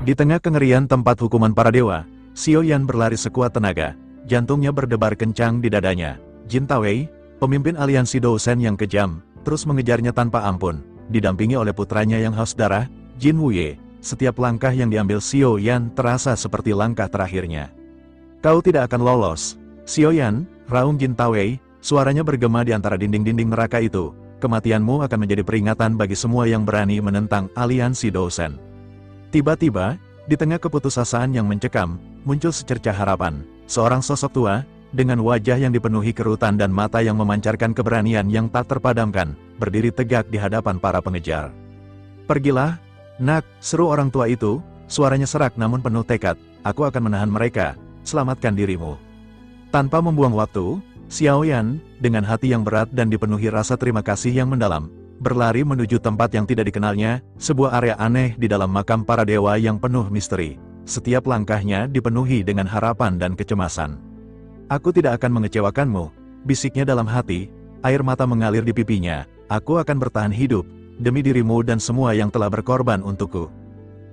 Di tengah kengerian tempat hukuman para dewa, Xiao Yan berlari sekuat tenaga, jantungnya berdebar kencang di dadanya. Jin Tawei, pemimpin aliansi Dousen yang kejam, terus mengejarnya tanpa ampun, didampingi oleh putranya yang haus darah, Jin Wuye. Setiap langkah yang diambil Xiao Yan terasa seperti langkah terakhirnya. Kau tidak akan lolos. Xiao Yan, raung Jin Tawei, suaranya bergema di antara dinding-dinding neraka itu. Kematianmu akan menjadi peringatan bagi semua yang berani menentang aliansi Dousen. Tiba-tiba, di tengah keputusasaan yang mencekam, muncul secercah harapan. Seorang sosok tua, dengan wajah yang dipenuhi kerutan dan mata yang memancarkan keberanian yang tak terpadamkan, berdiri tegak di hadapan para pengejar. Pergilah, nak, seru orang tua itu, suaranya serak namun penuh tekad, aku akan menahan mereka, selamatkan dirimu. Tanpa membuang waktu, Xiao Yan, dengan hati yang berat dan dipenuhi rasa terima kasih yang mendalam, berlari menuju tempat yang tidak dikenalnya, sebuah area aneh di dalam makam para dewa yang penuh misteri. Setiap langkahnya dipenuhi dengan harapan dan kecemasan. Aku tidak akan mengecewakanmu, bisiknya dalam hati, air mata mengalir di pipinya, aku akan bertahan hidup, demi dirimu dan semua yang telah berkorban untukku.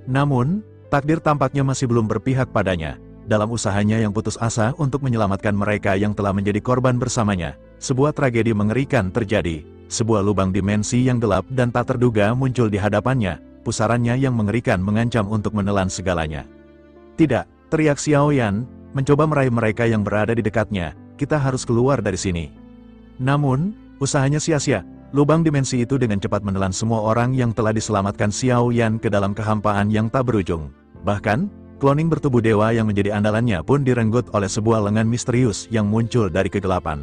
Namun, takdir tampaknya masih belum berpihak padanya. Dalam usahanya yang putus asa untuk menyelamatkan mereka yang telah menjadi korban bersamanya, sebuah tragedi mengerikan terjadi. Sebuah lubang dimensi yang gelap dan tak terduga muncul di hadapannya, pusarannya yang mengerikan mengancam untuk menelan segalanya. Tidak, teriak Xiao Yan, mencoba meraih mereka yang berada di dekatnya, kita harus keluar dari sini. Namun, usahanya sia-sia, lubang dimensi itu dengan cepat menelan semua orang yang telah diselamatkan Xiao Yan ke dalam kehampaan yang tak berujung. Bahkan, kloning bertubuh dewa yang menjadi andalannya pun direnggut oleh sebuah lengan misterius yang muncul dari kegelapan.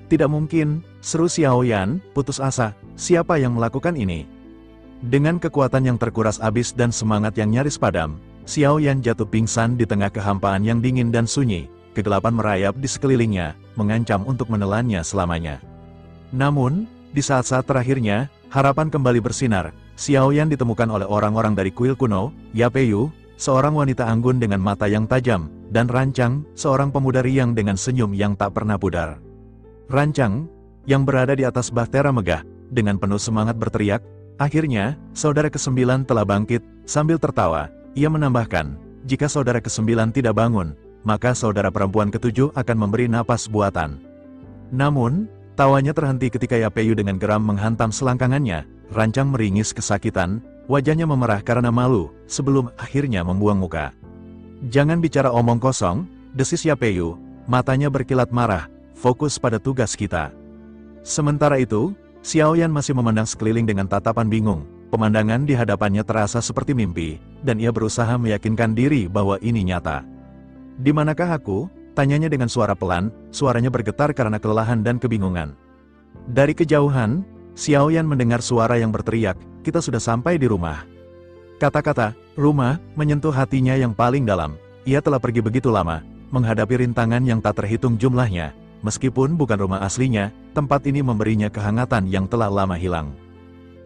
Tidak mungkin, seru Xiao Yan, putus asa, siapa yang melakukan ini? Dengan kekuatan yang terkuras habis dan semangat yang nyaris padam, Xiao Yan jatuh pingsan di tengah kehampaan yang dingin dan sunyi, kegelapan merayap di sekelilingnya, mengancam untuk menelannya selamanya. Namun, di saat-saat terakhirnya, harapan kembali bersinar. Xiao Yan ditemukan oleh orang-orang dari kuil kuno, Yapeiyu, seorang wanita anggun dengan mata yang tajam, dan Rancang, seorang pemuda riang dengan senyum yang tak pernah pudar. Rancang, yang berada di atas bahtera megah, dengan penuh semangat berteriak, akhirnya, saudara ke-9 telah bangkit, sambil tertawa, ia menambahkan, jika saudara ke-9 tidak bangun, maka saudara perempuan ke-7 akan memberi napas buatan. Namun, tawanya terhenti ketika Yapeiyu dengan geram menghantam selangkangannya, Rancang meringis kesakitan, wajahnya memerah karena malu, sebelum akhirnya membuang muka. Jangan bicara omong kosong, desis Yapeiyu, matanya berkilat marah, fokus pada tugas kita. Sementara itu, Xiao Yan masih memandang sekeliling dengan tatapan bingung, pemandangan di hadapannya terasa seperti mimpi, dan ia berusaha meyakinkan diri bahwa ini nyata. Di manakah aku? Tanyanya dengan suara pelan, suaranya bergetar karena kelelahan dan kebingungan. Dari kejauhan, Xiao Yan mendengar suara yang berteriak, kita sudah sampai di rumah. Kata-kata, rumah, menyentuh hatinya yang paling dalam. Ia telah pergi begitu lama, menghadapi rintangan yang tak terhitung jumlahnya. Meskipun bukan rumah aslinya, tempat ini memberinya kehangatan yang telah lama hilang.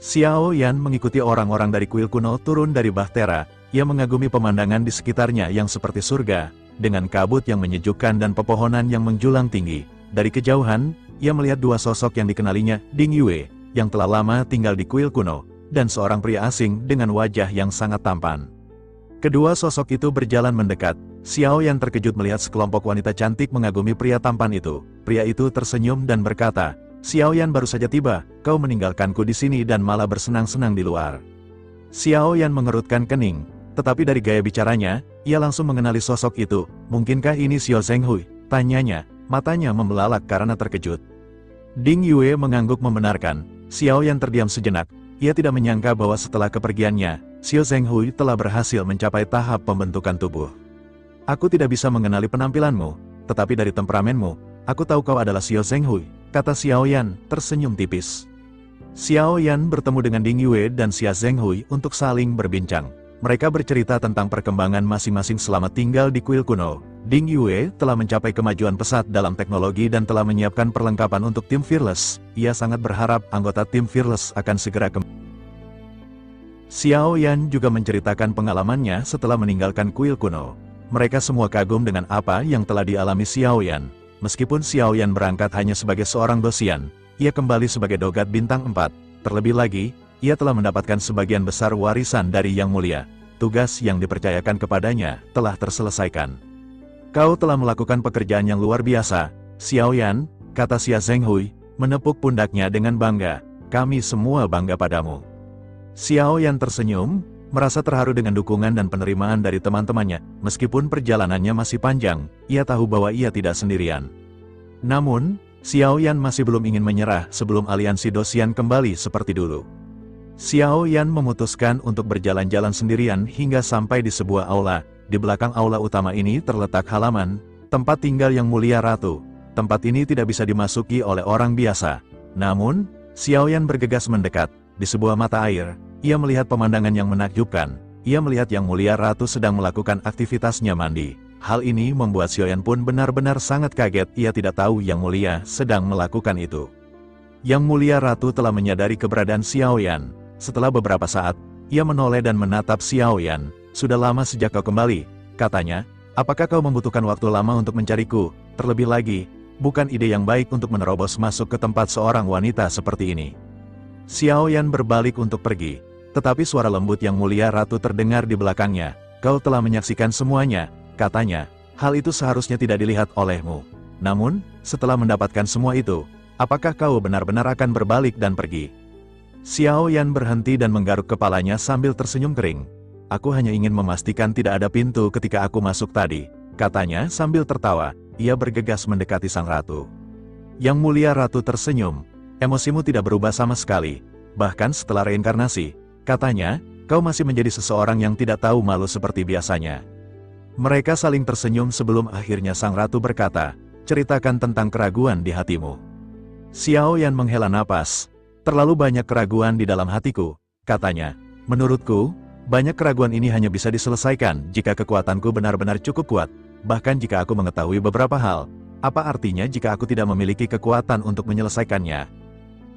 Xiao Yan mengikuti orang-orang dari kuil kuno turun dari bahtera, ia mengagumi pemandangan di sekitarnya yang seperti surga, dengan kabut yang menyejukkan dan pepohonan yang menjulang tinggi. Dari kejauhan, ia melihat dua sosok yang dikenalinya, Ding Yue, yang telah lama tinggal di kuil kuno, dan seorang pria asing dengan wajah yang sangat tampan. Kedua sosok itu berjalan mendekat. Xiao Yan terkejut melihat sekelompok wanita cantik mengagumi pria tampan itu. Pria itu tersenyum dan berkata, Xiao Yan baru saja tiba, kau meninggalkanku di sini dan malah bersenang-senang di luar. Xiao Yan mengerutkan kening, tetapi dari gaya bicaranya, ia langsung mengenali sosok itu. Mungkinkah ini Xiao Zhenghui? Tanyanya, matanya membelalak karena terkejut. Ding Yue mengangguk membenarkan. Xiao Yan terdiam sejenak. Ia tidak menyangka bahwa setelah kepergiannya, Xiao Zhenghui telah berhasil mencapai tahap pembentukan tubuh. Aku tidak bisa mengenali penampilanmu, tetapi dari temperamenmu, aku tahu kau adalah Xiao Zhenghui, kata Xiao Yan, tersenyum tipis. Xiao Yan bertemu dengan Ding Yue dan Xiao Zhenghui untuk saling berbincang. Mereka bercerita tentang perkembangan masing-masing selama tinggal di kuil kuno. Ding Yue telah mencapai kemajuan pesat dalam teknologi dan telah menyiapkan perlengkapan untuk tim Fearless. Ia sangat berharap anggota tim Fearless akan segera kembali. Xiao Yan juga menceritakan pengalamannya setelah meninggalkan kuil kuno. Mereka semua kagum dengan apa yang telah dialami Xiao Yan. Meskipun Xiao Yan berangkat hanya sebagai seorang dosian, ia kembali sebagai dogat bintang 4. Terlebih lagi, ia telah mendapatkan sebagian besar warisan dari Yang Mulia. Tugas yang dipercayakan kepadanya telah terselesaikan. Kau telah melakukan pekerjaan yang luar biasa, Xiao Yan, kata Xia Zhenghui, menepuk pundaknya dengan bangga. Kami semua bangga padamu. Xiao Yan tersenyum, merasa terharu dengan dukungan dan penerimaan dari teman-temannya. Meskipun perjalanannya masih panjang, ia tahu bahwa ia tidak sendirian. Namun, Xiao Yan masih belum ingin menyerah sebelum aliansi dosian kembali seperti dulu. Xiao Yan memutuskan untuk berjalan-jalan sendirian hingga sampai di sebuah aula. Di belakang aula utama ini terletak halaman, tempat tinggal Yang Mulia Ratu. Tempat ini tidak bisa dimasuki oleh orang biasa. Namun, Xiao Yan bergegas mendekat. Di sebuah mata air, ia melihat pemandangan yang menakjubkan. Ia melihat Yang Mulia Ratu sedang melakukan aktivitasnya mandi. Hal ini membuat Xiao Yan pun benar-benar sangat kaget. Ia tidak tahu Yang Mulia sedang melakukan itu. Yang Mulia Ratu telah menyadari keberadaan Xiao Yan. Setelah beberapa saat, ia menoleh dan menatap Xiao Yan. Sudah lama sejak kau kembali, katanya. Apakah kau membutuhkan waktu lama untuk mencariku? Terlebih lagi, bukan ide yang baik untuk menerobos masuk ke tempat seorang wanita seperti ini. Xiao Yan berbalik untuk pergi, tetapi suara lembut Yang Mulia Ratu terdengar di belakangnya. Kau telah menyaksikan semuanya, katanya. Hal itu seharusnya tidak dilihat olehmu. Namun, setelah mendapatkan semua itu, apakah kau benar-benar akan berbalik dan pergi? Xiao Yan berhenti dan menggaruk kepalanya sambil tersenyum kering. Aku hanya ingin memastikan tidak ada pintu ketika aku masuk tadi, katanya sambil tertawa. Ia bergegas mendekati sang ratu. Yang Mulia Ratu tersenyum. Emosimu tidak berubah sama sekali. Bahkan setelah reinkarnasi, katanya, kau masih menjadi seseorang yang tidak tahu malu seperti biasanya. Mereka saling tersenyum sebelum akhirnya sang ratu berkata, ceritakan tentang keraguan di hatimu. Xiao Yan menghela napas. Terlalu banyak keraguan di dalam hatiku, katanya. Menurutku, banyak keraguan ini hanya bisa diselesaikan jika kekuatanku benar-benar cukup kuat. Bahkan jika aku mengetahui beberapa hal, apa artinya jika aku tidak memiliki kekuatan untuk menyelesaikannya?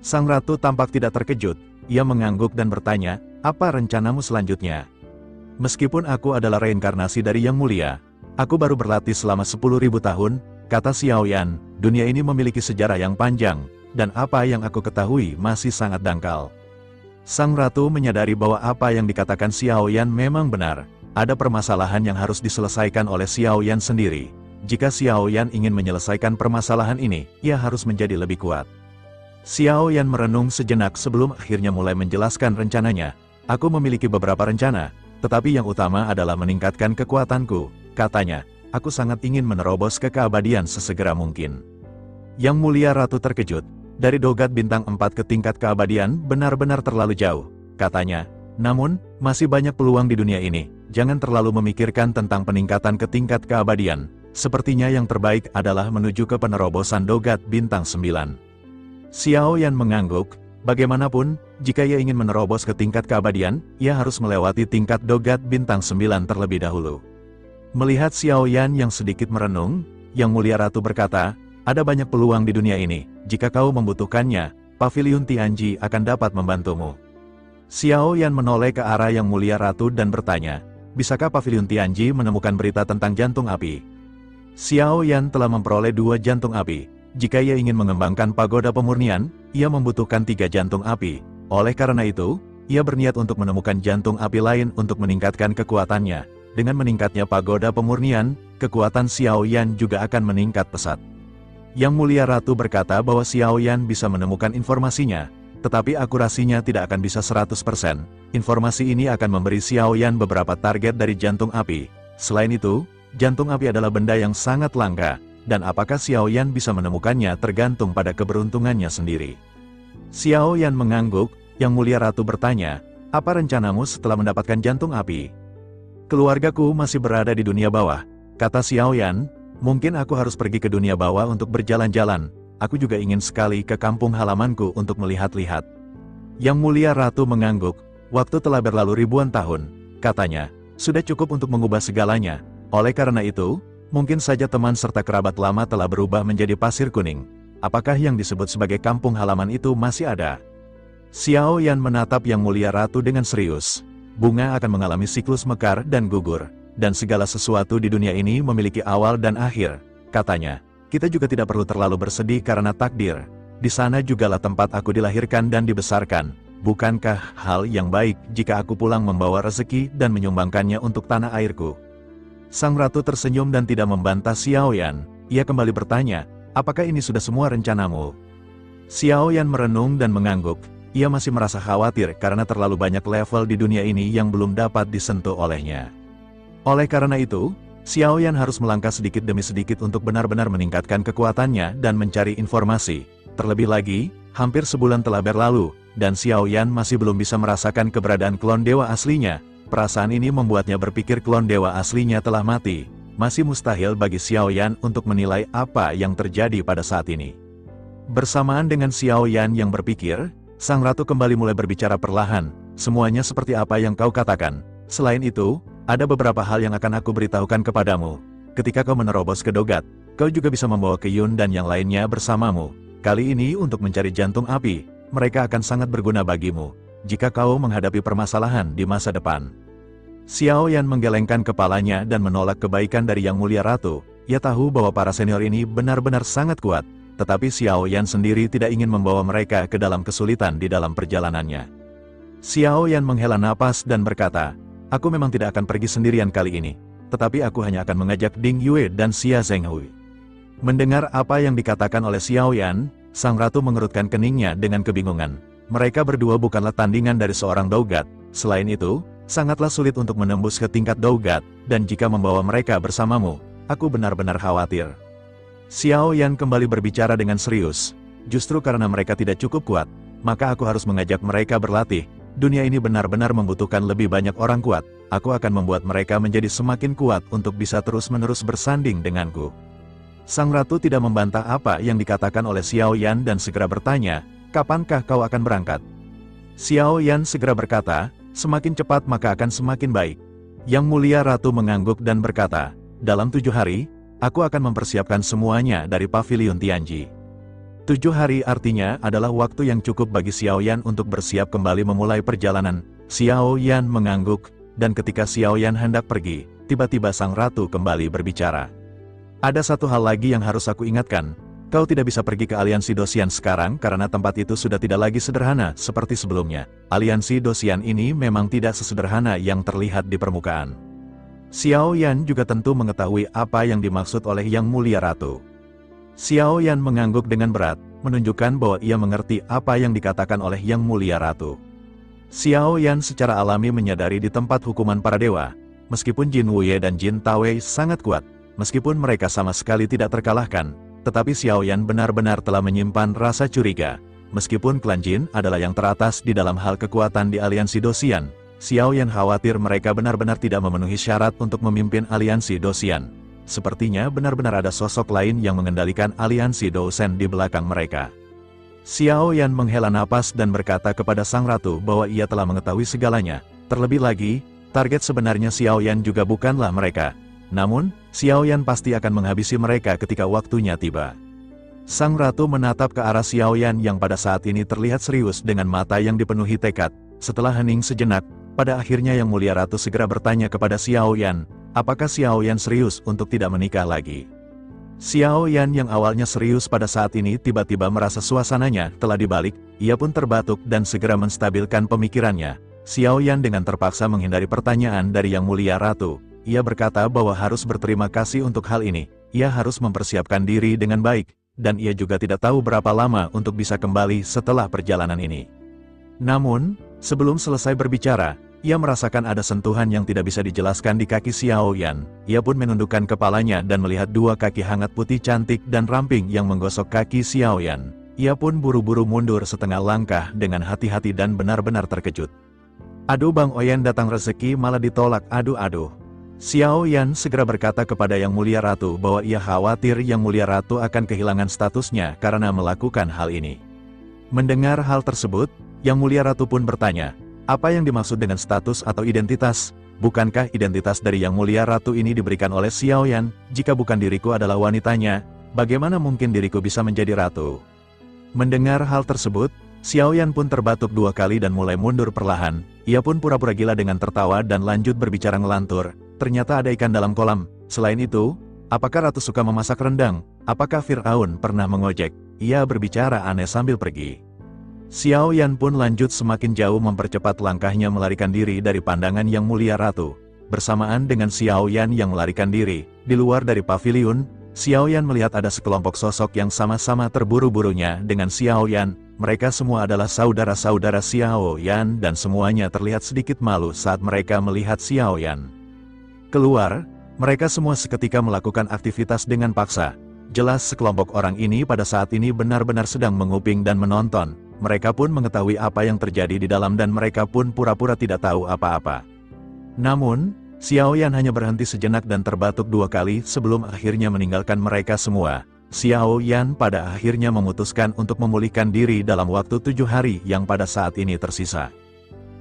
Sang ratu tampak tidak terkejut. Ia mengangguk dan bertanya, apa rencanamu selanjutnya? Meskipun aku adalah reinkarnasi dari Yang Mulia, aku baru berlatih selama 10.000 tahun, kata Xiao Yan. Dunia ini memiliki sejarah yang panjang, dan apa yang aku ketahui masih sangat dangkal. Sang ratu menyadari bahwa apa yang dikatakan Xiao Yan memang benar. Ada permasalahan yang harus diselesaikan oleh Xiao Yan sendiri. Jika Xiao Yan ingin menyelesaikan permasalahan ini, ia harus menjadi lebih kuat. Xiao Yan merenung sejenak sebelum akhirnya mulai menjelaskan rencananya. Aku memiliki beberapa rencana, tetapi yang utama adalah meningkatkan kekuatanku, katanya. Aku sangat ingin menerobos ke keabadian sesegera mungkin. Yang Mulia Ratu terkejut. Dari dogat bintang 4 ke tingkat keabadian benar-benar terlalu jauh, katanya. Namun, masih banyak peluang di dunia ini. Jangan terlalu memikirkan tentang peningkatan ke tingkat keabadian. Sepertinya yang terbaik adalah menuju ke penerobosan dogat bintang 9. Xiao Yan mengangguk. Bagaimanapun, jika ia ingin menerobos ke tingkat keabadian, ia harus melewati tingkat dogat bintang 9 terlebih dahulu. Melihat Xiao Yan yang sedikit merenung, Yang Mulia Ratu berkata, ada banyak peluang di dunia ini. Jika kau membutuhkannya, Paviliun Tianji akan dapat membantumu. Xiao Yan menoleh ke arah Yang Mulia Ratu dan bertanya, bisakah Paviliun Tianji menemukan berita tentang jantung api? Xiao Yan telah memperoleh 2 jantung api. Jika ia ingin mengembangkan pagoda pemurnian, ia membutuhkan 3 jantung api. Oleh karena itu, ia berniat untuk menemukan jantung api lain untuk meningkatkan kekuatannya. Dengan meningkatnya pagoda pemurnian, kekuatan Xiao Yan juga akan meningkat pesat. Yang Mulia Ratu berkata bahwa Xiao Yan bisa menemukan informasinya, tetapi akurasinya tidak akan bisa 100%. Informasi ini akan memberi Xiao Yan beberapa target dari jantung api. Selain itu, jantung api adalah benda yang sangat langka, dan apakah Xiao Yan bisa menemukannya tergantung pada keberuntungannya sendiri. Xiao Yan mengangguk. Yang Mulia Ratu bertanya, apa rencanamu setelah mendapatkan jantung api? Keluargaku masih berada di dunia bawah, kata Xiao Yan. Mungkin aku harus pergi ke dunia bawah untuk berjalan-jalan. Aku juga ingin sekali ke kampung halamanku untuk melihat-lihat. Yang Mulia Ratu mengangguk. Waktu telah berlalu ribuan tahun, katanya. Sudah cukup untuk mengubah segalanya. Oleh karena itu, mungkin saja teman serta kerabat lama telah berubah menjadi pasir kuning. Apakah yang disebut sebagai kampung halaman itu masih ada? Xiao Yan menatap Yang Mulia Ratu dengan serius. Bunga akan mengalami siklus mekar dan gugur. Dan segala sesuatu di dunia ini memiliki awal dan akhir, katanya. kita juga tidak perlu terlalu bersedih karena takdir. Di sana jugalah tempat aku dilahirkan dan dibesarkan. Bukankah hal yang baik jika aku pulang membawa rezeki dan menyumbangkannya untuk tanah airku?" Sang ratu tersenyum dan tidak membantah Xiao Yan. Ia kembali bertanya, "Apakah ini sudah semua rencanamu?" Xiao Yan merenung dan mengangguk. Ia masih merasa khawatir karena terlalu banyak level di dunia ini yang belum dapat disentuh olehnya. Oleh karena itu, Xiao Yan harus melangkah sedikit demi sedikit untuk benar-benar meningkatkan kekuatannya dan mencari informasi. Terlebih lagi, hampir sebulan telah berlalu, dan Xiao Yan masih belum bisa merasakan keberadaan klon dewa aslinya. Perasaan ini membuatnya berpikir klon dewa aslinya telah mati. Masih mustahil bagi Xiao Yan untuk menilai apa yang terjadi pada saat ini. Bersamaan dengan Xiao Yan yang berpikir, sang ratu kembali mulai berbicara perlahan. "Semuanya seperti apa yang kau katakan. Selain itu, ada beberapa hal yang akan aku beritahukan kepadamu. Ketika kau menerobos ke Dogat, kau juga bisa membawa Ke Yun dan yang lainnya bersamamu. Kali ini untuk mencari jantung api, mereka akan sangat berguna bagimu jika kau menghadapi permasalahan di masa depan." Xiao Yan menggelengkan kepalanya dan menolak kebaikan dari Yang Mulia Ratu. Ia tahu bahwa para senior ini benar-benar sangat kuat, tetapi Xiao Yan sendiri tidak ingin membawa mereka ke dalam kesulitan di dalam perjalanannya. Xiao Yan menghela napas dan berkata, "Aku memang tidak akan pergi sendirian kali ini, tetapi aku hanya akan mengajak Ding Yue dan Xia Zhenghui." Mendengar apa yang dikatakan oleh Xiao Yan, sang ratu mengerutkan keningnya dengan kebingungan. Mereka berdua bukanlah tandingan dari seorang Dogat. Selain itu, sangatlah sulit untuk menembus ke tingkat Dogat, dan jika membawa mereka bersamamu, aku benar-benar khawatir. Xiao Yan kembali berbicara dengan serius. "Justru karena mereka tidak cukup kuat, maka aku harus mengajak mereka berlatih. Dunia ini benar-benar membutuhkan lebih banyak orang kuat. Aku akan membuat mereka menjadi semakin kuat untuk bisa terus-menerus bersanding denganku." Sang ratu tidak membantah apa yang dikatakan oleh Xiao Yan dan segera bertanya, "Kapankah kau akan berangkat?" Xiao Yan segera berkata, "Semakin cepat maka akan semakin baik." Yang Mulia Ratu mengangguk dan berkata, "Dalam 7 hari, aku akan mempersiapkan semuanya dari Pavilion Tianji." 7 hari artinya adalah waktu yang cukup bagi Xiao Yan untuk bersiap kembali memulai perjalanan. Xiao Yan mengangguk, dan ketika Xiao Yan hendak pergi, tiba-tiba sang ratu kembali berbicara. "Ada satu hal lagi yang harus aku ingatkan. Kau tidak bisa pergi ke Aliansi Dosian sekarang karena tempat itu sudah tidak lagi sederhana seperti sebelumnya. Aliansi Dosian ini memang tidak sesederhana yang terlihat di permukaan." Xiao Yan juga tentu mengetahui apa yang dimaksud oleh Yang Mulia Ratu. Xiao Yan mengangguk dengan berat, menunjukkan bahwa ia mengerti apa yang dikatakan oleh Yang Mulia Ratu. Xiao Yan secara alami menyadari di tempat hukuman para dewa, meskipun Jin Wuye dan Jin Tawei sangat kuat, meskipun mereka sama sekali tidak terkalahkan, tetapi Xiao Yan benar-benar telah menyimpan rasa curiga. Meskipun klan Jin adalah yang teratas di dalam hal kekuatan di Aliansi Dosian, Xiao Yan khawatir mereka benar-benar tidak memenuhi syarat untuk memimpin Aliansi Dosian. Sepertinya benar-benar ada sosok lain yang mengendalikan Aliansi Dosen di belakang mereka. Xiao Yan menghela napas dan berkata kepada sang ratu bahwa ia telah mengetahui segalanya. Terlebih lagi, target sebenarnya Xiao Yan juga bukanlah mereka. Namun, Xiao Yan pasti akan menghabisi mereka ketika waktunya tiba. Sang ratu menatap ke arah Xiao Yan yang pada saat ini terlihat serius dengan mata yang dipenuhi tekad. Setelah hening sejenak, pada akhirnya Yang Mulia Ratu segera bertanya kepada Xiao Yan, apakah Xiao Yan serius untuk tidak menikah lagi? Xiao Yan yang awalnya serius pada saat ini tiba-tiba merasa suasananya telah dibalik, ia pun terbatuk dan segera menstabilkan pemikirannya. Xiao Yan dengan terpaksa menghindari pertanyaan dari Yang Mulia Ratu. Ia berkata bahwa harus berterima kasih untuk hal ini, ia harus mempersiapkan diri dengan baik, dan ia juga tidak tahu berapa lama untuk bisa kembali setelah perjalanan ini. Namun, sebelum selesai berbicara, ia merasakan ada sentuhan yang tidak bisa dijelaskan di kaki Xiao Yan. Ia pun menundukkan kepalanya dan melihat 2 kaki hangat putih cantik dan ramping yang menggosok kaki Xiao Yan. Ia pun buru-buru mundur setengah langkah dengan hati-hati dan benar-benar terkejut. "Aduh Bang Oyen, datang rezeki malah ditolak, aduh." Xiao Yan segera berkata kepada Yang Mulia Ratu bahwa ia khawatir Yang Mulia Ratu akan kehilangan statusnya karena melakukan hal ini. Mendengar hal tersebut, Yang Mulia Ratu pun bertanya, apa yang dimaksud dengan status atau identitas? Bukankah identitas dari Yang Mulia Ratu ini diberikan oleh Xiao Yan? Jika bukan diriku adalah wanitanya, bagaimana mungkin diriku bisa menjadi ratu? Mendengar hal tersebut, Xiao Yan pun terbatuk 2 kali dan mulai mundur perlahan. Ia pun pura-pura gila dengan tertawa dan lanjut berbicara ngelantur. Ternyata ada ikan dalam kolam. Selain itu, apakah ratu suka memasak rendang? Apakah Fir'aun pernah mengojek? Ia berbicara aneh sambil pergi. Xiao Yan pun lanjut semakin jauh mempercepat langkahnya melarikan diri dari pandangan Yang Mulia Ratu. Bersamaan dengan Xiao Yan yang melarikan diri, di luar dari paviliun, Xiao Yan melihat ada sekelompok sosok yang sama-sama terburu-burunya dengan Xiao Yan. Mereka semua adalah saudara-saudara Xiao Yan dan semuanya terlihat sedikit malu saat mereka melihat Xiao Yan. Keluar, mereka semua seketika melakukan aktivitas dengan paksa. Jelas sekelompok orang ini pada saat ini benar-benar sedang menguping dan menonton. Mereka pun mengetahui apa yang terjadi di dalam dan mereka pun pura-pura tidak tahu apa-apa. Namun, Xiao Yan hanya berhenti sejenak dan terbatuk 2 kali sebelum akhirnya meninggalkan mereka semua. Xiao Yan pada akhirnya memutuskan untuk memulihkan diri dalam waktu 7 hari yang pada saat ini tersisa.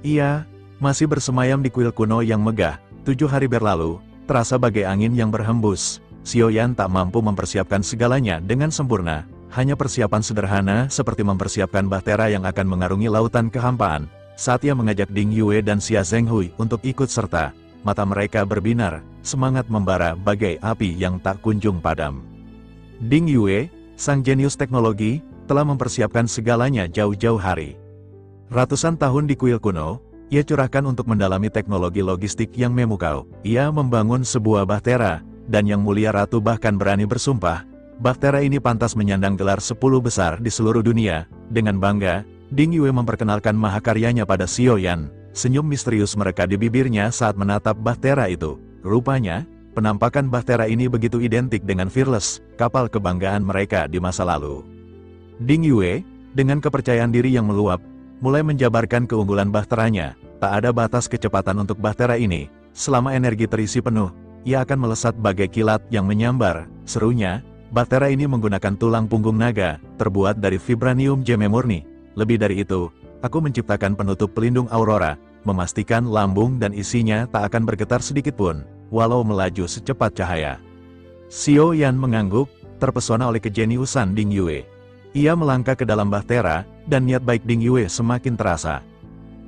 Ia masih bersemayam di kuil kuno yang megah. 7 hari berlalu, terasa bagai angin yang berhembus. Xiao Yan tak mampu mempersiapkan segalanya dengan sempurna, hanya persiapan sederhana seperti mempersiapkan bahtera yang akan mengarungi lautan kehampaan. Saat ia mengajak Ding Yue dan Xia Zhenghui untuk ikut serta, mata mereka berbinar, semangat membara bagai api yang tak kunjung padam. Ding Yue, sang jenius teknologi, telah mempersiapkan segalanya jauh-jauh hari. Ratusan tahun di kuil kuno, ia curahkan untuk mendalami teknologi logistik yang memukau. Ia membangun sebuah bahtera, dan Yang Mulia Ratu bahkan berani bersumpah, bahtera ini pantas menyandang gelar 10 besar di seluruh dunia. Dengan bangga, Ding Yue memperkenalkan mahakaryanya pada Xiao Yan. Senyum misterius mereka di bibirnya saat menatap bahtera itu. Rupanya, penampakan bahtera ini begitu identik dengan Fearless, kapal kebanggaan mereka di masa lalu. Ding Yue, dengan kepercayaan diri yang meluap, mulai menjabarkan keunggulan bahteranya. Tak ada batas kecepatan untuk bahtera ini. Selama energi terisi penuh, ia akan melesat bagai kilat yang menyambar. Serunya, bahtera ini menggunakan tulang punggung naga, terbuat dari vibranium gem murni. Lebih dari itu, aku menciptakan penutup pelindung aurora, memastikan lambung dan isinya tak akan bergetar sedikit pun, walau melaju secepat cahaya. Xiao Yan mengangguk, terpesona oleh kejeniusan Ding Yue. Ia melangkah ke dalam bahtera, dan niat baik Ding Yue semakin terasa.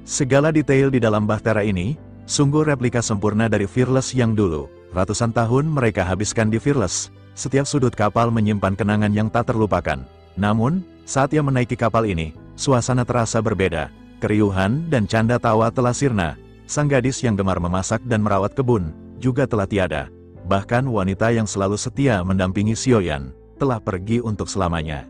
Segala detail di dalam bahtera ini, sungguh replika sempurna dari Fearless yang dulu. Ratusan tahun mereka habiskan di Fearless. Setiap sudut kapal menyimpan kenangan yang tak terlupakan. Namun, saat ia menaiki kapal ini, suasana terasa berbeda. Keriuhan dan canda tawa telah sirna. Sang gadis yang gemar memasak dan merawat kebun, juga telah tiada. Bahkan wanita yang selalu setia mendampingi Xiao Yan, telah pergi untuk selamanya.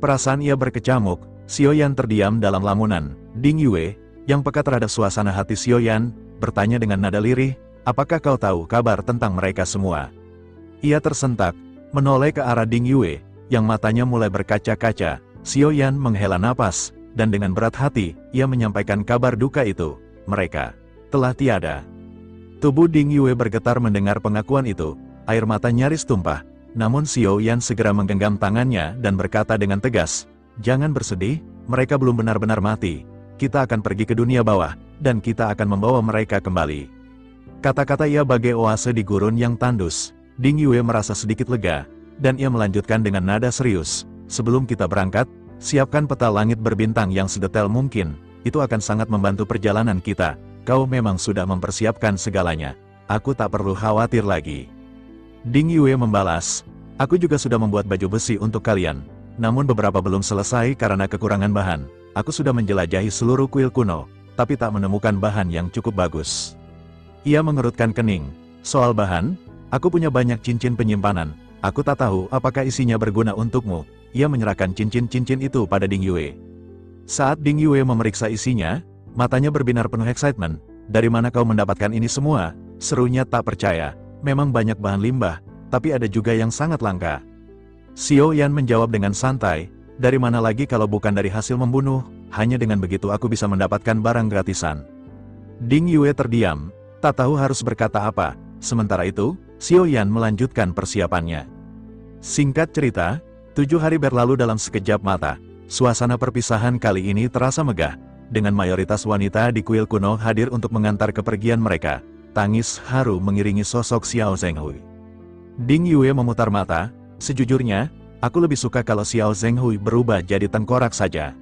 Perasaan ia berkecamuk, Xiao Yan terdiam dalam lamunan. Ding Yue, yang peka terhadap suasana hati Xiao Yan, bertanya dengan nada lirih, apakah kau tahu kabar tentang mereka semua? Ia tersentak, menoleh ke arah Ding Yue, yang matanya mulai berkaca-kaca. Xiao Yan menghela napas, dan dengan berat hati, ia menyampaikan kabar duka itu. Mereka telah tiada. Tubuh Ding Yue bergetar mendengar pengakuan itu, air mata nyaris tumpah. Namun Xiao Yan segera menggenggam tangannya dan berkata dengan tegas, jangan bersedih, mereka belum benar-benar mati. Kita akan pergi ke dunia bawah, dan kita akan membawa mereka kembali. Kata-kata ia bagai oase di gurun yang tandus. Ding Yue merasa sedikit lega, dan ia melanjutkan dengan nada serius. Sebelum kita berangkat, siapkan peta langit berbintang yang sedetail mungkin. Itu akan sangat membantu perjalanan kita. Kau memang sudah mempersiapkan segalanya. Aku tak perlu khawatir lagi. Ding Yue membalas, aku juga sudah membuat baju besi untuk kalian. Namun beberapa belum selesai karena kekurangan bahan. Aku sudah menjelajahi seluruh kuil kuno, tapi tak menemukan bahan yang cukup bagus. Ia mengerutkan kening. Soal bahan, aku punya banyak cincin penyimpanan. Aku tak tahu apakah isinya berguna untukmu. Ia menyerahkan cincin-cincin itu pada Ding Yue. Saat Ding Yue memeriksa isinya, matanya berbinar penuh excitement. Dari mana kau mendapatkan ini semua? Serunya tak percaya. Memang banyak bahan limbah, tapi ada juga yang sangat langka. Xiao Yan menjawab dengan santai, dari mana lagi kalau bukan dari hasil membunuh, hanya dengan begitu aku bisa mendapatkan barang gratisan. Ding Yue terdiam, tak tahu harus berkata apa. Sementara itu, Xiao Yan melanjutkan persiapannya. Singkat cerita, 7 hari berlalu dalam sekejap mata. Suasana perpisahan kali ini terasa megah, dengan mayoritas wanita di kuil kuno hadir untuk mengantar kepergian mereka. Tangis haru mengiringi sosok Xiao Zhenghui. Ding Yue memutar mata, sejujurnya, aku lebih suka kalau Xiao Zhenghui berubah jadi tengkorak saja.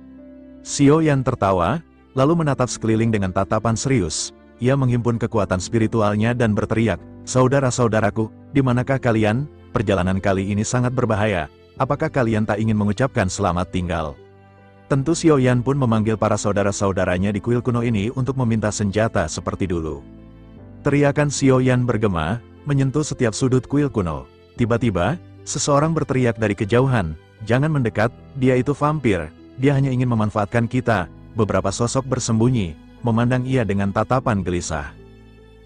Xiao Yan tertawa, lalu menatap sekeliling dengan tatapan serius. Ia menghimpun kekuatan spiritualnya dan berteriak, saudara-saudaraku, di manakah kalian? perjalanan kali ini sangat berbahaya, apakah kalian tak ingin mengucapkan selamat tinggal? Tentu Xiaoyan pun memanggil para saudara-saudaranya di kuil kuno ini untuk meminta senjata seperti dulu. Teriakan Xiaoyan bergema, menyentuh setiap sudut kuil kuno. Tiba-tiba, seseorang berteriak dari kejauhan, "Jangan mendekat, dia itu vampir, dia hanya ingin memanfaatkan kita." Beberapa sosok bersembunyi, memandang ia dengan tatapan gelisah.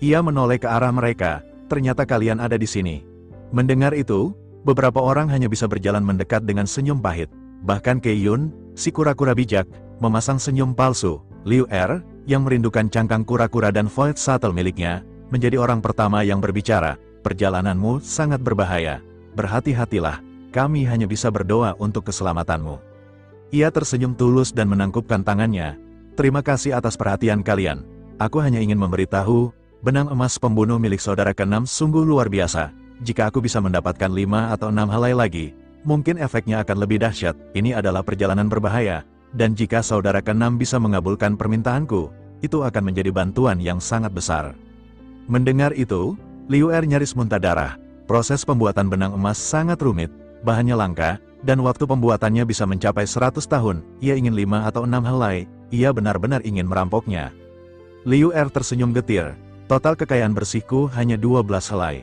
Ia menoleh ke arah mereka, "Ternyata kalian ada di sini." Mendengar itu, beberapa orang hanya bisa berjalan mendekat dengan senyum pahit. Bahkan Kei Yun, si kura-kura bijak, memasang senyum palsu. Liu Er, yang merindukan cangkang kura-kura dan Void Shuttle miliknya, menjadi orang pertama yang berbicara, "Perjalananmu sangat berbahaya. Berhati-hatilah, kami hanya bisa berdoa untuk keselamatanmu." Ia tersenyum tulus dan menangkupkan tangannya. "Terima kasih atas perhatian kalian. Aku hanya ingin memberitahu, benang emas pembunuh milik saudara keenam sungguh luar biasa. Jika aku bisa mendapatkan 5 atau 6 helai lagi, mungkin efeknya akan lebih dahsyat. Ini adalah perjalanan berbahaya, dan jika saudara keenam bisa mengabulkan permintaanku, itu akan menjadi bantuan yang sangat besar." Mendengar itu, Liu Er nyaris muntah darah. Proses pembuatan benang emas sangat rumit, bahannya langka, dan waktu pembuatannya bisa mencapai 100 tahun. Ia ingin 5 atau 6 helai, ia benar-benar ingin merampoknya. Liu Er tersenyum getir, "Total kekayaan bersihku hanya 12 helai."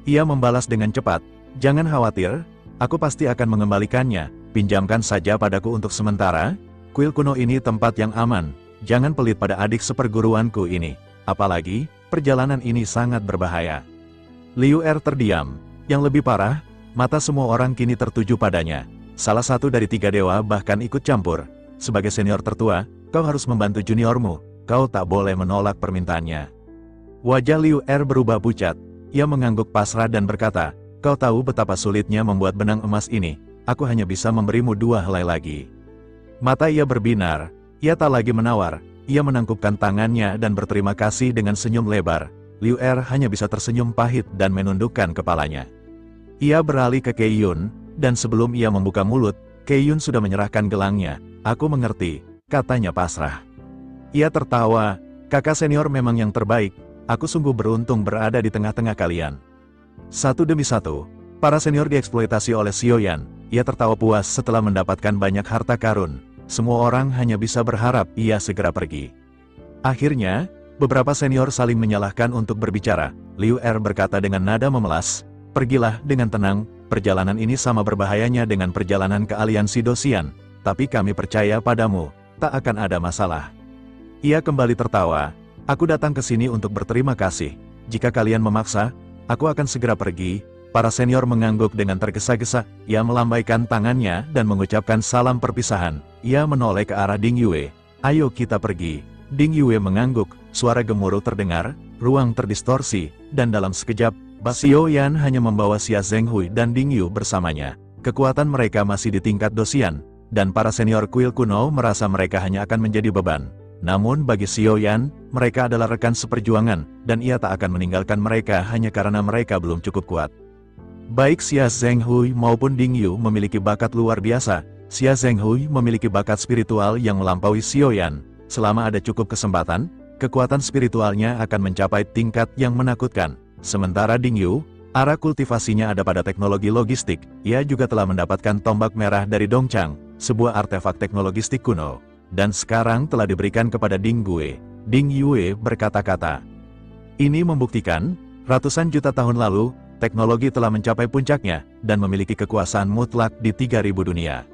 Ia membalas dengan cepat, "Jangan khawatir, aku pasti akan mengembalikannya, pinjamkan saja padaku untuk sementara. Kuil kuno ini tempat yang aman, jangan pelit pada adik seperguruanku ini. Apalagi, perjalanan ini sangat berbahaya." Liu Er terdiam. Yang lebih parah, mata semua orang kini tertuju padanya. Salah satu dari 3 dewa bahkan ikut campur. "Sebagai senior tertua, kau harus membantu juniormu, kau tak boleh menolak permintaannya." Wajah Liu Er berubah pucat. Ia mengangguk pasrah dan berkata, "Kau tahu betapa sulitnya membuat benang emas ini, aku hanya bisa memberimu 2 helai lagi." Mata ia berbinar, ia tak lagi menawar, ia menangkupkan tangannya dan berterima kasih dengan senyum lebar. Liu Er hanya bisa tersenyum pahit dan menundukkan kepalanya. Ia beralih ke Kei Yun, dan sebelum ia membuka mulut, Kei Yun sudah menyerahkan gelangnya. "Aku mengerti," katanya pasrah. Ia tertawa, "Kakak senior memang yang terbaik. Aku sungguh beruntung berada di tengah-tengah kalian." Satu demi satu, para senior dieksploitasi oleh Xiaoyan. Ia tertawa puas setelah mendapatkan banyak harta karun. Semua orang hanya bisa berharap ia segera pergi. Akhirnya, beberapa senior saling menyalahkan untuk berbicara. Liu Er berkata dengan nada memelas, "Pergilah dengan tenang, perjalanan ini sama berbahayanya dengan perjalanan ke aliansi Dosian. Tapi kami percaya padamu, tak akan ada masalah." Ia kembali tertawa, "Aku datang ke sini untuk berterima kasih. Jika kalian memaksa, aku akan segera pergi." Para senior mengangguk dengan tergesa-gesa. Ia melambaikan tangannya dan mengucapkan salam perpisahan. Ia menoleh ke arah Ding Yue. "Ayo kita pergi." Ding Yue mengangguk, suara gemuruh terdengar, ruang terdistorsi, dan dalam sekejap, Xiaoyan hanya membawa Xia Zhenghui dan Ding Yu bersamanya. Kekuatan mereka masih di tingkat Dosian, dan para senior kuil kuno merasa mereka hanya akan menjadi beban. Namun bagi Xiaoyan, mereka adalah rekan seperjuangan, dan ia tak akan meninggalkan mereka hanya karena mereka belum cukup kuat. Baik Xia Zhenghui maupun Ding Yu memiliki bakat luar biasa. Xia Zhenghui memiliki bakat spiritual yang melampaui Xiaoyan. Selama ada cukup kesempatan, kekuatan spiritualnya akan mencapai tingkat yang menakutkan. Sementara Ding Yu, arah kultivasinya ada pada teknologi logistik. Ia juga telah mendapatkan tombak merah dari Dongchang, sebuah artefak teknologistik kuno. Dan sekarang telah diberikan kepada Ding Gue. Ding Yue berkata-kata. Ini membuktikan, ratusan juta tahun lalu, teknologi telah mencapai puncaknya, dan memiliki kekuasaan mutlak di 3000 dunia.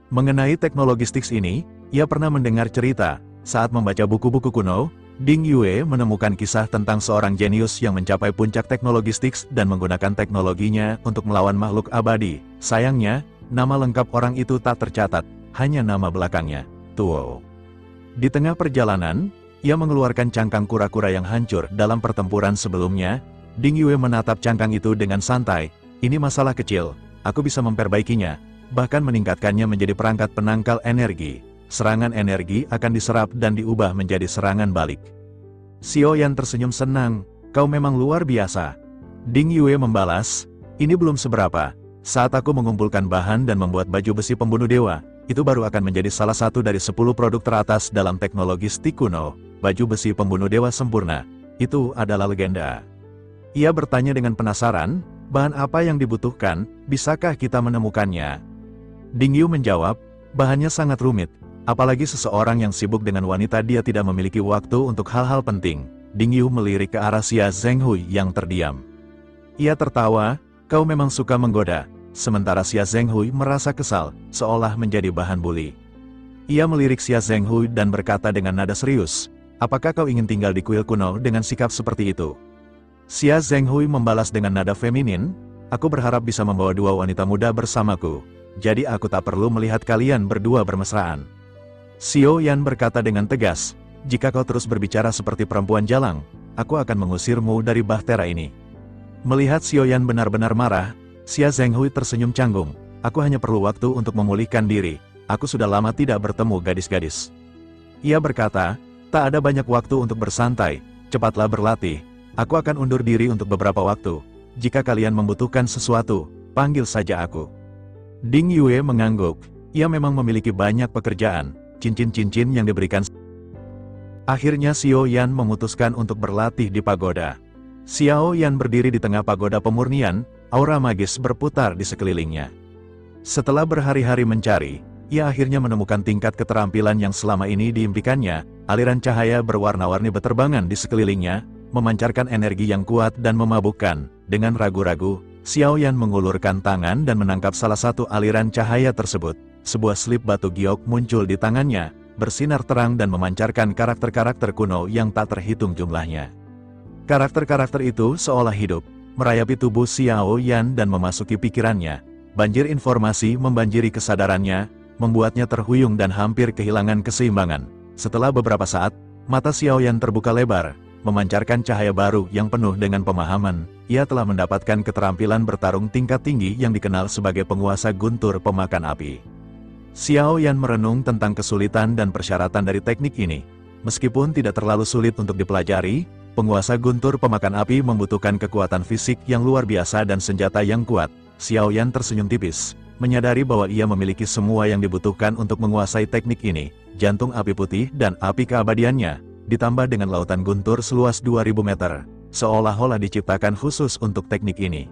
Mengenai teknologistik ini, ia pernah mendengar cerita, saat membaca buku-buku kuno, Ding Yue menemukan kisah tentang seorang jenius yang mencapai puncak teknologistik dan menggunakan teknologinya untuk melawan makhluk abadi. Sayangnya, nama lengkap orang itu tak tercatat, hanya nama belakangnya, Tuo. Di tengah perjalanan, ia mengeluarkan cangkang kura-kura yang hancur dalam pertempuran sebelumnya. Ding Yue menatap cangkang itu dengan santai. "Ini masalah kecil, aku bisa memperbaikinya, bahkan meningkatkannya menjadi perangkat penangkal energi. Serangan energi akan diserap dan diubah menjadi serangan balik." Xiaoyan tersenyum senang, "Kau memang luar biasa." Ding Yue membalas, "Ini belum seberapa. Saat aku mengumpulkan bahan dan membuat baju besi pembunuh dewa, itu baru akan menjadi salah satu dari 10 produk teratas dalam teknologi stik kuno. Baju besi pembunuh dewa sempurna. Itu adalah legenda." Ia bertanya dengan penasaran, Bahan apa yang dibutuhkan, bisakah kita menemukannya? Ding Yu menjawab, bahannya sangat rumit. Apalagi seseorang yang sibuk dengan wanita dia tidak memiliki waktu untuk hal-hal penting. Ding Yu melirik ke arah Xia Zhenghui yang terdiam. Ia tertawa, kau memang suka menggoda. Sementara Xia Zhenghui merasa kesal, seolah menjadi bahan buli. Ia melirik Xia Zhenghui dan berkata dengan nada serius, apakah kau ingin tinggal di kuil kuno dengan sikap seperti itu? Xia Zhenghui membalas dengan nada feminin, aku berharap bisa membawa dua wanita muda bersamaku. Jadi aku tak perlu melihat kalian berdua bermesraan. Xiao Yan berkata dengan tegas, jika kau terus berbicara seperti perempuan jalang, aku akan mengusirmu dari bahtera ini. Melihat Xiao Yan benar-benar marah, Xia Zhenghui tersenyum canggung, aku hanya perlu waktu untuk memulihkan diri, aku sudah lama tidak bertemu gadis-gadis. Ia berkata, tak ada banyak waktu untuk bersantai, cepatlah berlatih, aku akan undur diri untuk beberapa waktu, jika kalian membutuhkan sesuatu, panggil saja aku. Ding Yue mengangguk, ia memang memiliki banyak pekerjaan. Cincin-cincin yang diberikan. Akhirnya Xiao Yan memutuskan untuk berlatih di pagoda. Xiao Yan berdiri di tengah pagoda pemurnian, aura magis berputar di sekelilingnya. Setelah berhari-hari mencari, ia akhirnya menemukan tingkat keterampilan yang selama ini diimpikannya, aliran cahaya berwarna-warni berterbangan di sekelilingnya, memancarkan energi yang kuat dan memabukkan. Dengan ragu-ragu, Xiao Yan mengulurkan tangan dan menangkap salah satu aliran cahaya tersebut. Sebuah slip batu giok muncul di tangannya, bersinar terang dan memancarkan karakter-karakter kuno yang tak terhitung jumlahnya. Karakter-karakter itu seolah hidup, merayapi tubuh Xiao Yan dan memasuki pikirannya. Banjir informasi membanjiri kesadarannya, membuatnya terhuyung dan hampir kehilangan keseimbangan. Setelah beberapa saat, mata Xiao Yan terbuka lebar, memancarkan cahaya baru yang penuh dengan pemahaman. Ia telah mendapatkan keterampilan bertarung tingkat tinggi yang dikenal sebagai penguasa guntur pemakan api. Xiao Yan merenung tentang kesulitan dan persyaratan dari teknik ini. Meskipun tidak terlalu sulit untuk dipelajari, penguasa guntur pemakan api membutuhkan kekuatan fisik yang luar biasa dan senjata yang kuat. Xiao Yan tersenyum tipis, menyadari bahwa ia memiliki semua yang dibutuhkan untuk menguasai teknik ini. Jantung api putih dan api keabadiannya, ditambah dengan lautan guntur seluas 2000 meter, seolah-olah diciptakan khusus untuk teknik ini.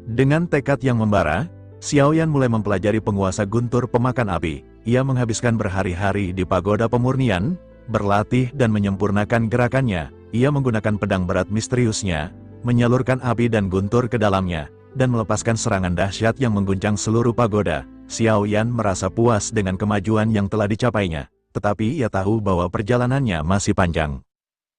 Dengan tekad yang membara, Xiao Yan mulai mempelajari penguasa guntur pemakan api. Ia menghabiskan berhari-hari di pagoda pemurnian, berlatih dan menyempurnakan gerakannya. Ia menggunakan pedang berat misteriusnya, menyalurkan api dan guntur ke dalamnya, dan melepaskan serangan dahsyat yang mengguncang seluruh pagoda. Xiao Yan merasa puas dengan kemajuan yang telah dicapainya, tetapi ia tahu bahwa perjalanannya masih panjang.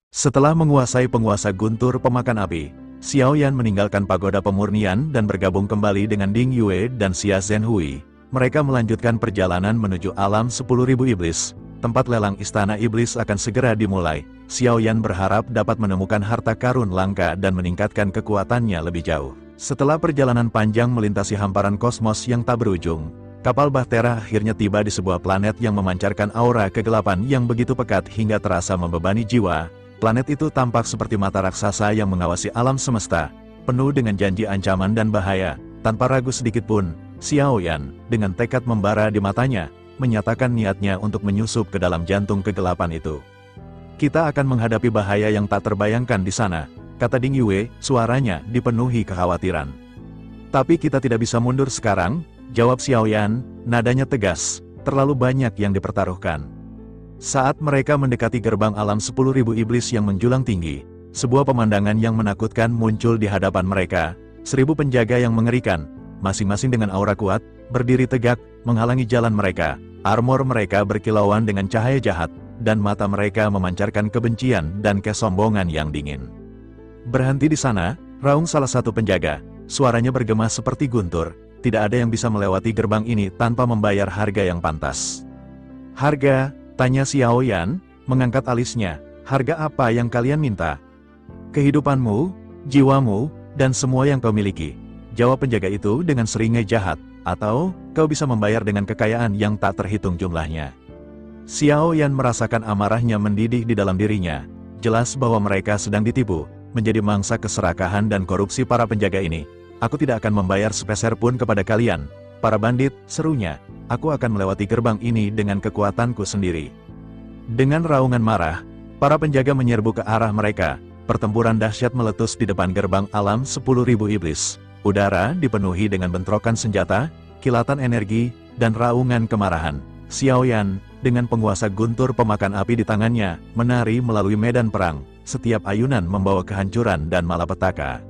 Setelah menguasai penguasa guntur pemakan api, Xiao Yan meninggalkan pagoda pemurnian dan bergabung kembali dengan Ding Yue dan Xia Zhenghui. Mereka melanjutkan perjalanan menuju alam 10.000 iblis. Tempat lelang istana iblis akan segera dimulai. Xiao Yan berharap dapat menemukan harta karun langka dan meningkatkan kekuatannya lebih jauh. Setelah perjalanan panjang melintasi hamparan kosmos yang tak berujung, kapal Bahtera akhirnya tiba di sebuah planet yang memancarkan aura kegelapan yang begitu pekat hingga terasa membebani jiwa. Planet itu tampak seperti mata raksasa yang mengawasi alam semesta, penuh dengan janji ancaman dan bahaya. Tanpa ragu sedikit pun, Xiao Yan, dengan tekad membara di matanya, menyatakan niatnya untuk menyusup ke dalam jantung kegelapan itu. Kita akan menghadapi bahaya yang tak terbayangkan di sana, kata Ding Yue, suaranya dipenuhi kekhawatiran. Tapi kita tidak bisa mundur sekarang, jawab Xiao Yan, nadanya tegas, terlalu banyak yang dipertaruhkan. Saat mereka mendekati gerbang alam 10.000 iblis yang menjulang tinggi, sebuah pemandangan yang menakutkan muncul di hadapan mereka. 1000 penjaga yang mengerikan, masing-masing dengan aura kuat, berdiri tegak, menghalangi jalan mereka. Armor mereka berkilauan dengan cahaya jahat, dan mata mereka memancarkan kebencian dan kesombongan yang dingin. Berhenti di sana, raung salah satu penjaga, suaranya bergema seperti guntur, tidak ada yang bisa melewati gerbang ini tanpa membayar harga yang pantas. Harga? Tanya Xiao Yan, mengangkat alisnya. Harga apa yang kalian minta? Kehidupanmu, jiwamu, dan semua yang kau miliki, jawab penjaga itu dengan seringai jahat. Atau, kau bisa membayar dengan kekayaan yang tak terhitung jumlahnya. Xiao Yan merasakan amarahnya mendidih di dalam dirinya. Jelas bahwa mereka sedang ditipu, menjadi mangsa keserakahan dan korupsi para penjaga ini. Aku tidak akan membayar sepeser pun kepada kalian, para bandit, serunya. Aku akan melewati gerbang ini dengan kekuatanku sendiri. Dengan raungan marah, para penjaga menyerbu ke arah mereka. Pertempuran dahsyat meletus di depan gerbang alam 10.000 iblis. Udara dipenuhi dengan bentrokan senjata, kilatan energi, dan raungan kemarahan. Xiao Yan, dengan penguasa guntur pemakan api di tangannya, menari melalui medan perang. Setiap ayunan membawa kehancuran dan malapetaka.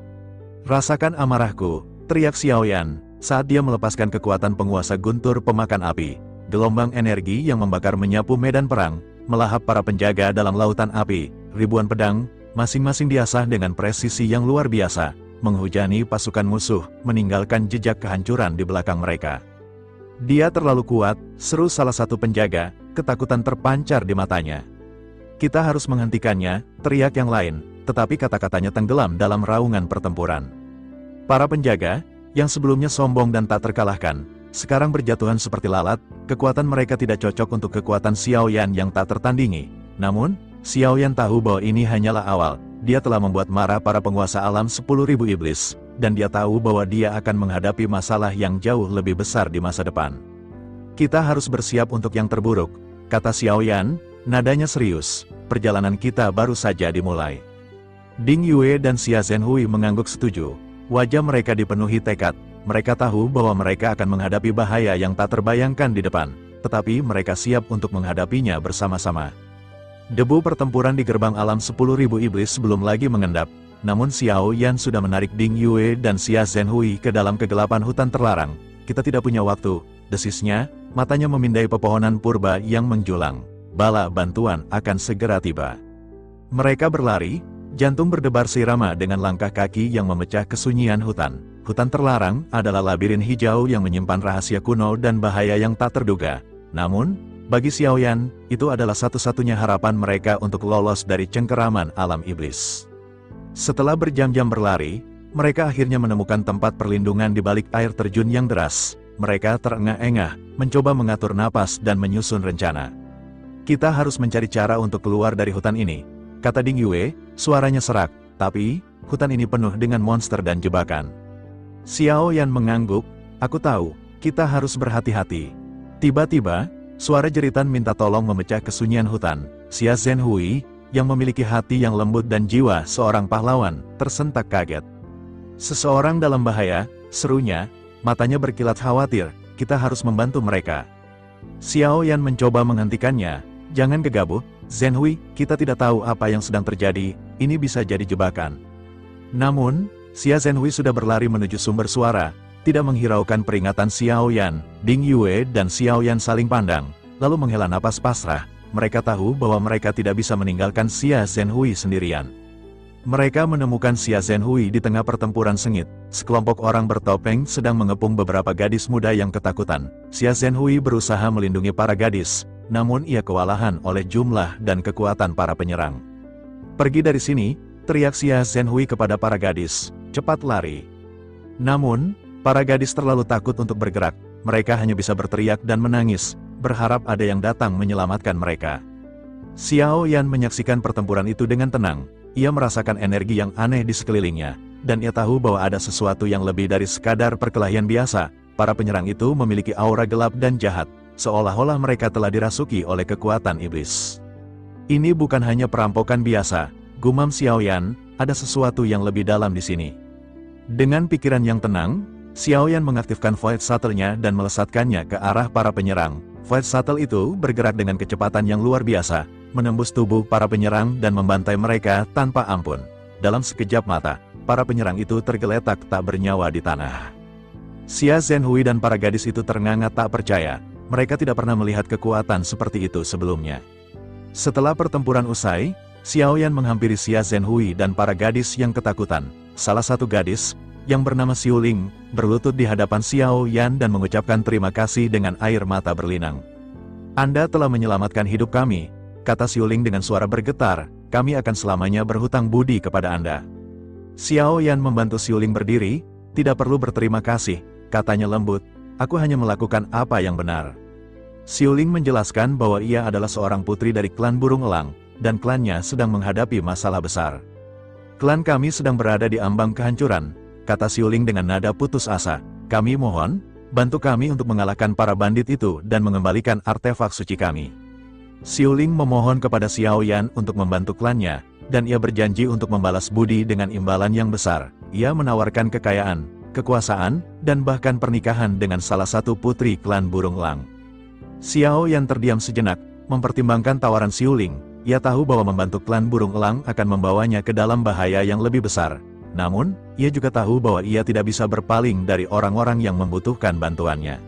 Rasakan amarahku, teriak Xiao Yan, saat dia melepaskan kekuatan penguasa guntur pemakan api. Gelombang energi yang membakar menyapu medan perang, melahap para penjaga dalam lautan api. Ribuan pedang, masing-masing diasah dengan presisi yang luar biasa, menghujani pasukan musuh, meninggalkan jejak kehancuran di belakang mereka. Dia terlalu kuat, seru salah satu penjaga, ketakutan terpancar di matanya. Kita harus menghentikannya, teriak yang lain, tetapi kata-katanya tenggelam dalam raungan pertempuran. Para penjaga, yang sebelumnya sombong dan tak terkalahkan, sekarang berjatuhan seperti lalat. Kekuatan mereka tidak cocok untuk kekuatan Xiao Yan yang tak tertandingi. Namun, Xiao Yan tahu bahwa ini hanyalah awal. Dia telah membuat marah para penguasa alam 10.000 iblis, dan dia tahu bahwa dia akan menghadapi masalah yang jauh lebih besar di masa depan. Kita harus bersiap untuk yang terburuk, kata Xiao Yan, nadanya serius. Perjalanan kita baru saja dimulai. Ding Yue dan Xia Zhenhui mengangguk setuju. Wajah mereka dipenuhi tekad. Mereka tahu bahwa mereka akan menghadapi bahaya yang tak terbayangkan di depan, tetapi mereka siap untuk menghadapinya bersama-sama. Debu pertempuran di gerbang alam 10.000 iblis belum lagi mengendap, namun Xiao Yan sudah menarik Ding Yue dan Xia Zhenhui ke dalam kegelapan hutan terlarang. Kita tidak punya waktu, desisnya, matanya memindai pepohonan purba yang menjulang. Bala bantuan akan segera tiba. Mereka berlari, jantung berdebar seirama dengan langkah kaki yang memecah kesunyian hutan. Hutan terlarang adalah labirin hijau yang menyimpan rahasia kuno dan bahaya yang tak terduga. Namun, bagi Xiao Yan, itu adalah satu-satunya harapan mereka untuk lolos dari cengkeraman alam iblis. Setelah berjam-jam berlari, mereka akhirnya menemukan tempat perlindungan di balik air terjun yang deras. Mereka terengah-engah, mencoba mengatur napas dan menyusun rencana. Kita harus mencari cara untuk keluar dari hutan ini, kata Ding Yue, suaranya serak, tapi, hutan ini penuh dengan monster dan jebakan. Xiao Yan mengangguk, aku tahu, kita harus berhati-hati. Tiba-tiba, suara jeritan minta tolong memecah kesunyian hutan. Xia Zhenhui, yang memiliki hati yang lembut dan jiwa seorang pahlawan, tersentak kaget. Seseorang dalam bahaya, serunya, matanya berkilat khawatir, kita harus membantu mereka. Xiao Yan mencoba menghentikannya. Jangan gegabah, Zhenhui, kita tidak tahu apa yang sedang terjadi, ini bisa jadi jebakan. Namun, Xia Zhenhui sudah berlari menuju sumber suara, tidak menghiraukan peringatan Xiao Yan. Ding Yue dan Xiao Yan saling pandang, lalu menghela napas pasrah. Mereka tahu bahwa mereka tidak bisa meninggalkan Xia Zhenhui sendirian. Mereka menemukan Xia Zhenhui di tengah pertempuran sengit. Sekelompok orang bertopeng sedang mengepung beberapa gadis muda yang ketakutan. Xia Zhenhui berusaha melindungi para gadis, namun ia kewalahan oleh jumlah dan kekuatan para penyerang. Pergi dari sini, teriak Xia Zhenhui kepada para gadis, cepat lari. Namun, para gadis terlalu takut untuk bergerak, mereka hanya bisa berteriak dan menangis, berharap ada yang datang menyelamatkan mereka. Xiao Yan menyaksikan pertempuran itu dengan tenang, ia merasakan energi yang aneh di sekelilingnya, dan ia tahu bahwa ada sesuatu yang lebih dari sekadar perkelahian biasa. Para penyerang itu memiliki aura gelap dan jahat, seolah-olah mereka telah dirasuki oleh kekuatan iblis. Ini bukan hanya perampokan biasa, gumam Xiao Yan, ada sesuatu yang lebih dalam di sini. Dengan pikiran yang tenang, Xiao Yan mengaktifkan Void Shuttle-nya dan melesatkannya ke arah para penyerang. Void Shuttle itu bergerak dengan kecepatan yang luar biasa, menembus tubuh para penyerang dan membantai mereka tanpa ampun. Dalam sekejap mata, para penyerang itu tergeletak tak bernyawa di tanah. Xia Zhenhui dan para gadis itu ternganga tak percaya. Mereka tidak pernah melihat kekuatan seperti itu sebelumnya. Setelah pertempuran usai, Xiao Yan menghampiri Xia Zhenhui dan para gadis yang ketakutan. Salah satu gadis, yang bernama Xiu Ling, berlutut di hadapan Xiao Yan dan mengucapkan terima kasih dengan air mata berlinang. Anda telah menyelamatkan hidup kami, kata Xiu Ling dengan suara bergetar, kami akan selamanya berhutang budi kepada Anda. Xiao Yan membantu Xiu Ling berdiri, tidak perlu berterima kasih, katanya lembut. Aku hanya melakukan apa yang benar. Xiu Ling menjelaskan bahwa ia adalah seorang putri dari klan burung elang, dan klannya sedang menghadapi masalah besar. Klan kami sedang berada di ambang kehancuran, kata Xiu Ling dengan nada putus asa. Kami mohon, bantu kami untuk mengalahkan para bandit itu dan mengembalikan artefak suci kami. Xiu Ling memohon kepada Xiao Yan untuk membantu klannya, dan ia berjanji untuk membalas budi dengan imbalan yang besar. Ia menawarkan kekayaan, kekuasaan, dan bahkan pernikahan dengan salah satu putri klan Burung Elang. Xiao Yan terdiam sejenak, mempertimbangkan tawaran Xiuling. Ia tahu bahwa membantu klan Burung Elang akan membawanya ke dalam bahaya yang lebih besar. Namun, ia juga tahu bahwa ia tidak bisa berpaling dari orang-orang yang membutuhkan bantuannya.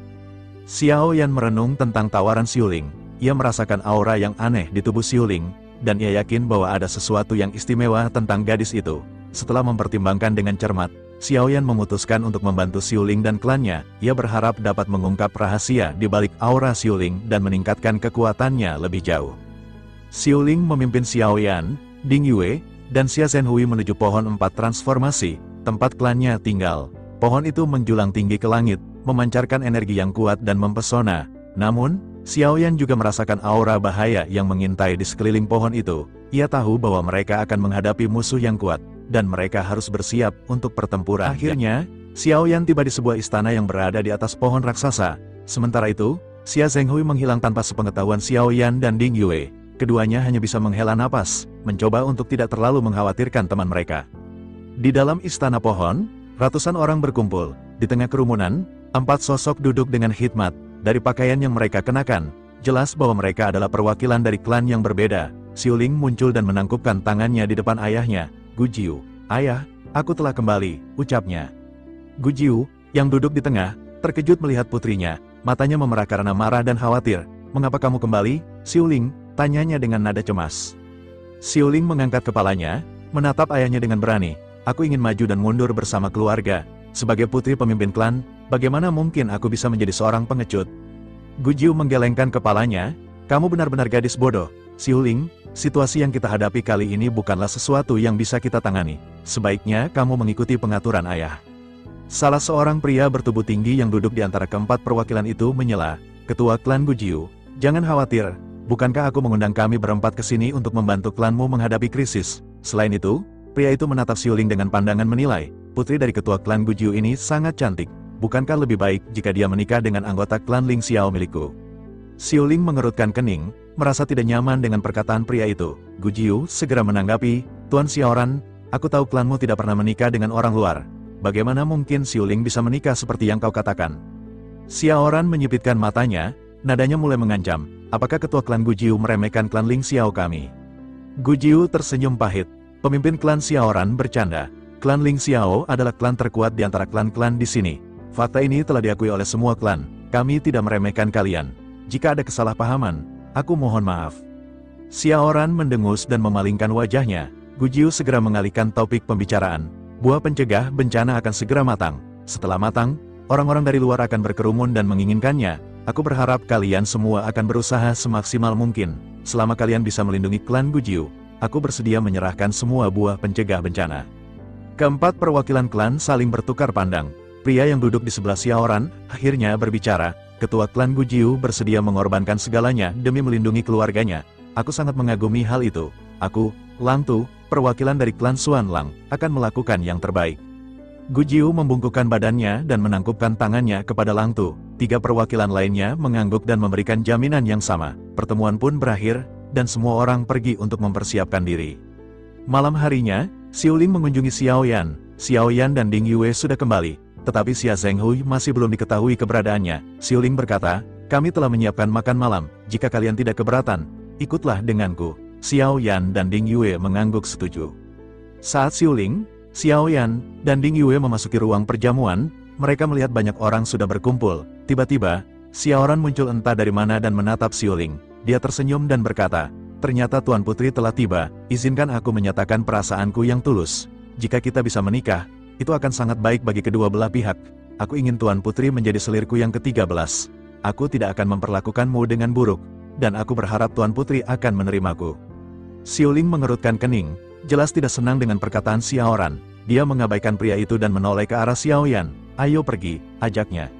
Xiao Yan merenung tentang tawaran Xiuling. Ia merasakan aura yang aneh di tubuh Xiuling, dan ia yakin bahwa ada sesuatu yang istimewa tentang gadis itu. Setelah mempertimbangkan dengan cermat, Xiao Yan memutuskan untuk membantu Xiuling dan klannya. Ia berharap dapat mengungkap rahasia di balik aura Xiuling dan meningkatkan kekuatannya lebih jauh. Xiuling memimpin Xiao Yan, Ding Yue, dan Xia Zhenhui menuju pohon 4 transformasi, tempat klannya tinggal. Pohon itu menjulang tinggi ke langit, memancarkan energi yang kuat dan mempesona. Namun, Xiao Yan juga merasakan aura bahaya yang mengintai di sekeliling pohon itu. Ia tahu bahwa mereka akan menghadapi musuh yang kuat, dan mereka harus bersiap untuk pertempuran. Akhirnya, Xiao Yan tiba di sebuah istana yang berada di atas pohon raksasa. Sementara itu, Xia Zhenhui menghilang tanpa sepengetahuan Xiao Yan dan Ding Yue. Keduanya hanya bisa menghela napas, mencoba untuk tidak terlalu mengkhawatirkan teman mereka. Di dalam istana pohon, ratusan orang berkumpul. Di tengah kerumunan, 4 sosok duduk dengan hikmat. Dari pakaian yang mereka kenakan, jelas bahwa mereka adalah perwakilan dari klan yang berbeda. Xiuling muncul dan menangkupkan tangannya di depan ayahnya. Gujiu, "Ayah, aku telah kembali," ucapnya. Gujiu, yang duduk di tengah, terkejut melihat putrinya. Matanya memerah karena marah dan khawatir. "Mengapa kamu kembali, Xiuling?" tanyanya dengan nada cemas. Xiuling mengangkat kepalanya, menatap ayahnya dengan berani. "Aku ingin maju dan mundur bersama keluarga. Sebagai putri pemimpin klan, bagaimana mungkin aku bisa menjadi seorang pengecut?" Gujiu menggelengkan kepalanya. "Kamu benar-benar gadis bodoh, Xiuling. Situasi yang kita hadapi kali ini bukanlah sesuatu yang bisa kita tangani. Sebaiknya kamu mengikuti pengaturan ayah." Salah seorang pria bertubuh tinggi yang duduk di antara keempat perwakilan itu menyela. "Ketua klan Gujiu, jangan khawatir. Bukankah aku mengundang kami berempat ke sini untuk membantu klanmu menghadapi krisis?" Selain itu, pria itu menatap Xiuling dengan pandangan menilai. "Putri dari ketua klan Gujiu ini sangat cantik. Bukankah lebih baik jika dia menikah dengan anggota klan Ling Xiao milikku?" Xiuling mengerutkan kening, merasa tidak nyaman dengan perkataan pria itu. Gujiu segera menanggapi, "Tuan Xiaoran, aku tahu klanmu tidak pernah menikah dengan orang luar. Bagaimana mungkin Xiuling bisa menikah seperti yang kau katakan?" Xiaoran menyipitkan matanya, nadanya mulai mengancam. "Apakah ketua klan Gujiu meremehkan klan Ling Xiao kami?" Gujiu tersenyum pahit. Pemimpin klan Xiaoran bercanda. "Klan Ling Xiao adalah klan terkuat di antara klan-klan di sini. Fakta ini telah diakui oleh semua klan. Kami tidak meremehkan kalian. Jika ada kesalahpahaman, aku mohon maaf." Xiaoran mendengus dan memalingkan wajahnya. Gujiu segera mengalihkan topik pembicaraan. "Buah pencegah bencana akan segera matang. Setelah matang, orang-orang dari luar akan berkerumun dan menginginkannya. Aku berharap kalian semua akan berusaha semaksimal mungkin. Selama kalian bisa melindungi klan Gujiu, aku bersedia menyerahkan semua buah pencegah bencana." Keempat perwakilan klan saling bertukar pandang. Pria yang duduk di sebelah Xiaoran akhirnya berbicara. "Ketua klan Gujiu bersedia mengorbankan segalanya demi melindungi keluarganya. Aku sangat mengagumi hal itu. Aku, Lang Tu, perwakilan dari klan Xuan Lang, akan melakukan yang terbaik." Gujiu membungkukkan badannya dan menangkupkan tangannya kepada Lang Tu. 3 perwakilan lainnya mengangguk dan memberikan jaminan yang sama. Pertemuan pun berakhir, dan semua orang pergi untuk mempersiapkan diri. Malam harinya, Xiuling mengunjungi Xiao Yan. Xiao Yan dan Ding Yue sudah kembali, tetapi Xia Zhenhui masih belum diketahui keberadaannya. Xiuling berkata, "Kami telah menyiapkan makan malam. Jika kalian tidak keberatan, ikutlah denganku." Xiao Yan dan Ding Yue mengangguk setuju. Saat Xiuling, Xiao Yan, dan Ding Yue memasuki ruang perjamuan, mereka melihat banyak orang sudah berkumpul. Tiba-tiba, Xiaoran muncul entah dari mana dan menatap Xiuling. Dia tersenyum dan berkata, "Ternyata Tuan Putri telah tiba. Izinkan aku menyatakan perasaanku yang tulus. Jika kita bisa menikah, itu akan sangat baik bagi kedua belah pihak. Aku ingin Tuan Putri menjadi selirku yang ke-13. Aku tidak akan memperlakukanmu dengan buruk, dan aku berharap Tuan Putri akan menerimaku." Xiuling mengerutkan kening, jelas tidak senang dengan perkataan Xiaoran. Dia mengabaikan pria itu dan menoleh ke arah Xiao Yan. "Ayo pergi," ajaknya.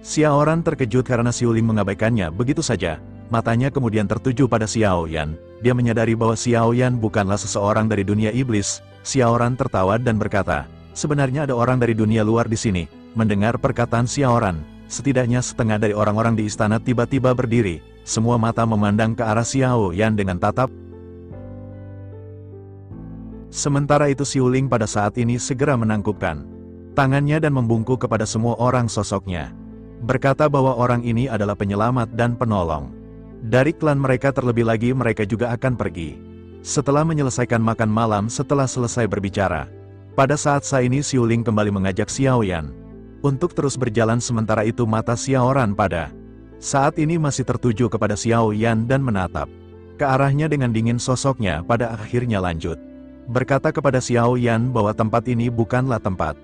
Xiaoran terkejut karena Xiuling mengabaikannya begitu saja. Matanya kemudian tertuju pada Xiao Yan. Dia menyadari bahwa Xiao Yan bukanlah seseorang dari dunia iblis. Xiaoran tertawa dan berkata, "Sebenarnya ada orang dari dunia luar di sini." Mendengar perkataan Xiaoran, setidaknya setengah dari orang-orang di istana tiba-tiba berdiri. Semua mata memandang ke arah Xiao Yan dengan tatap. Sementara itu Xiuling pada saat ini segera menangkupkan tangannya dan membungkuk kepada semua orang sosoknya. Berkata bahwa orang ini adalah penyelamat dan penolong. Dari klan mereka terlebih lagi mereka juga akan pergi. Setelah menyelesaikan makan malam setelah selesai berbicara. Pada saat ini Xiao Ling kembali mengajak Xiao Yan untuk terus berjalan, sementara itu mata Xiao Ran pada saat ini masih tertuju kepada Xiao Yan dan menatap ke arahnya dengan dingin. Sosoknya pada akhirnya lanjut berkata kepada Xiao Yan bahwa tempat ini bukanlah tempat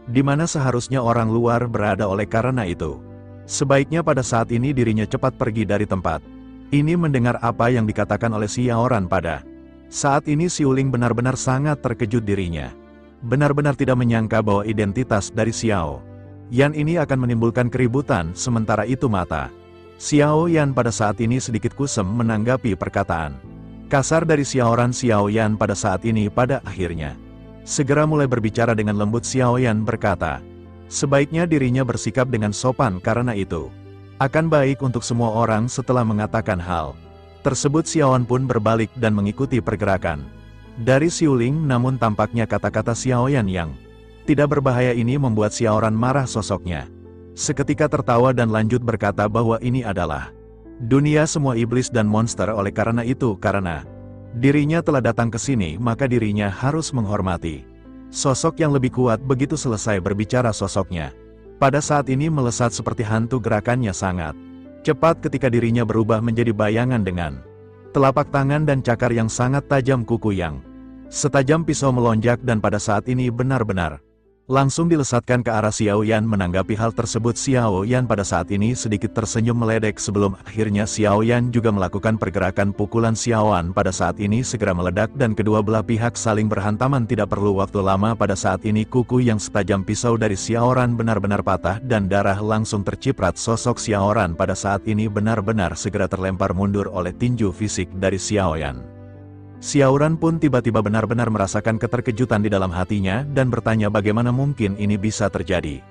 di mana seharusnya orang luar berada. Oleh karena itu, sebaiknya pada saat ini dirinya cepat pergi dari tempat ini. Mendengar apa yang dikatakan oleh Xiao Ran pada saat ini, Xiao Ling benar-benar sangat terkejut. Dirinya benar-benar tidak menyangka bahwa identitas dari Xiao Yan ini akan menimbulkan keributan. Sementara itu mata Xiao Yan pada saat ini sedikit kusem menanggapi perkataan kasar dari Xiao Ran. Xiao Yan pada saat ini pada akhirnya segera mulai berbicara dengan lembut. Xiao Yan berkata, sebaiknya dirinya bersikap dengan sopan karena itu akan baik untuk semua orang. Setelah mengatakan hal tersebut, Xiao Yan pun berbalik dan mengikuti pergerakan dari Xiao Ling. Namun tampaknya kata-kata Xiao Yan yang tidak berbahaya ini membuat Xiao Ran marah. Sosoknya seketika tertawa dan lanjut berkata bahwa ini adalah dunia semua iblis dan monster. Oleh karena itu, karena dirinya telah datang ke sini, maka dirinya harus menghormati sosok yang lebih kuat. Begitu selesai berbicara, sosoknya pada saat ini melesat seperti hantu. Gerakannya sangat cepat ketika dirinya berubah menjadi bayangan dengan telapak tangan dan cakar yang sangat tajam. Kuku yang setajam pisau melonjak dan pada saat ini benar-benar langsung dilesatkan ke arah Xiao Yan. Menanggapi hal tersebut, Xiao Yan pada saat ini sedikit tersenyum meledek. Sebelum akhirnya Xiao Yan juga melakukan pergerakan pukulan. Xiao Yan pada saat ini segera meledak dan kedua belah pihak saling berhantaman. Tidak perlu waktu lama, pada saat ini kuku yang setajam pisau dari Xiao Ran benar-benar patah dan darah langsung terciprat. Sosok Xiao Ran pada saat ini benar-benar segera terlempar mundur oleh tinju fisik dari Xiao Yan. Xiao Ran pun tiba-tiba benar-benar merasakan keterkejutan di dalam hatinya dan bertanya bagaimana mungkin ini bisa terjadi.